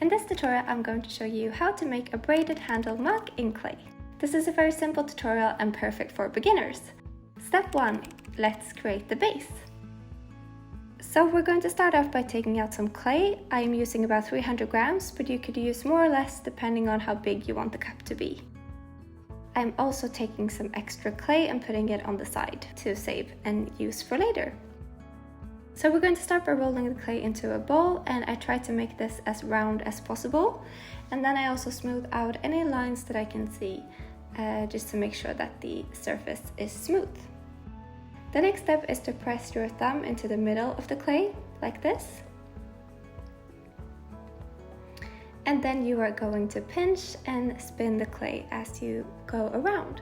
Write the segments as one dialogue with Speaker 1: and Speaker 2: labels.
Speaker 1: In this tutorial, I'm going to show you how to make a braided handle mug in clay. This is a very simple tutorial and perfect for beginners. Step 1, let's create the base. So we're going to start off by taking out some clay. I'm using about 300 grams, but you could use more or less depending on how big you want the cup to be. I'm also taking some extra clay and putting it on the side to save and use for later. So we're going to start by rolling the clay into a bowl, and I try to make this as round as possible. And then I also smooth out any lines that I can see, just to make sure that the surface is smooth. The next step is to press your thumb into the middle of the clay, like this. And then you are going to pinch and spin the clay as you go around.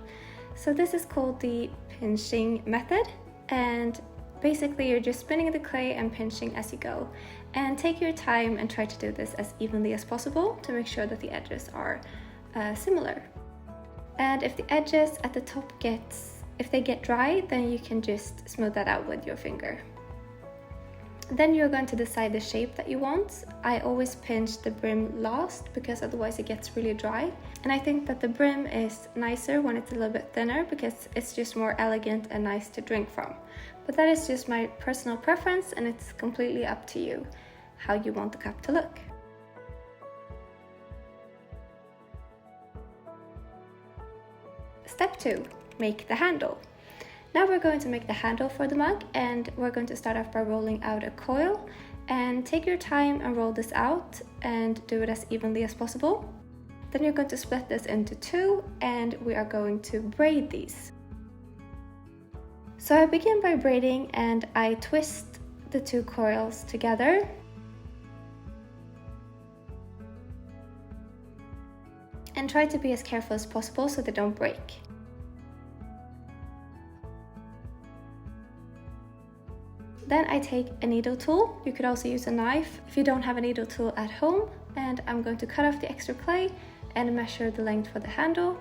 Speaker 1: So this is called the pinching method, and basically you're just spinning the clay and pinching as you go. And take your time and try to do this as evenly as possible to make sure that the edges are similar. And if the edges at the top if they get dry, then you can just smooth that out with your finger. Then you're going to decide the shape that you want. I always pinch the brim last because otherwise it gets really dry. And I think that the brim is nicer when it's a little bit thinner because it's just more elegant and nice to drink from. But that is just my personal preference, and it's completely up to you how you want the cup to look. Step 2, make the handle. Now we're going to make the handle for the mug, and we're going to start off by rolling out a coil. And take your time and roll this out and do it as evenly as possible. Then you're going to split this into two, and we are going to braid these. So I begin by braiding, and I twist the two coils together. And try to be as careful as possible so they don't break. Then I take a needle tool. You could also use a knife if you don't have a needle tool at home. And I'm going to cut off the extra clay and measure the length for the handle.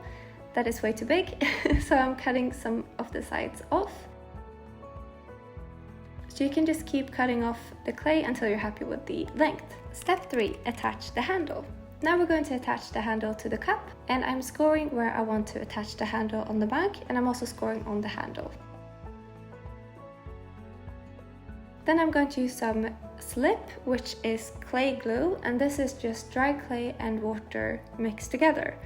Speaker 1: That is way too big, so I'm cutting some of the sides off. So you can just keep cutting off the clay until you're happy with the length. Step 3, attach the handle. Now we're going to attach the handle to the cup, and I'm scoring where I want to attach the handle on the mug, and I'm also scoring on the handle. Then I'm going to use some slip, which is clay glue, and this is just dry clay and water mixed together.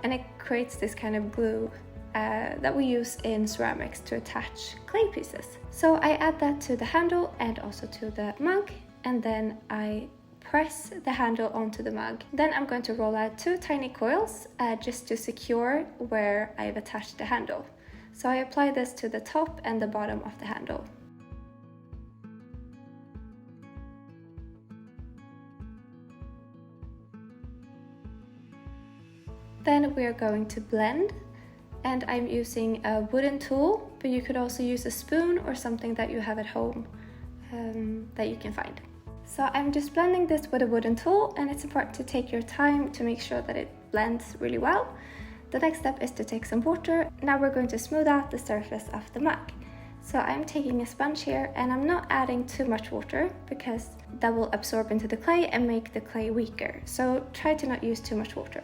Speaker 1: And it creates this kind of glue that we use in ceramics to attach clay pieces. So I add that to the handle and also to the mug, and then I press the handle onto the mug. Then I'm going to roll out two tiny coils just to secure where I've attached the handle. So I apply this to the top and the bottom of the handle. Then we are going to blend, and I'm using a wooden tool, but you could also use a spoon or something that you have at home that you can find. So I'm just blending this with a wooden tool, and it's important to take your time to make sure that it blends really well. The next step is to take some water. Now we're going to smooth out the surface of the mug. So I'm taking a sponge here, and I'm not adding too much water because that will absorb into the clay and make the clay weaker. So try to not use too much water.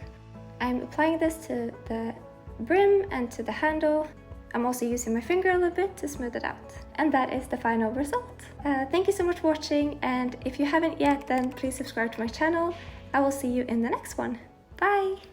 Speaker 1: I'm applying this to the brim and to the handle. I'm also using my finger a little bit to smooth it out. And that is the final result. Thank you so much for watching, and if you haven't yet, then please subscribe to my channel. I will see you in the next one. Bye!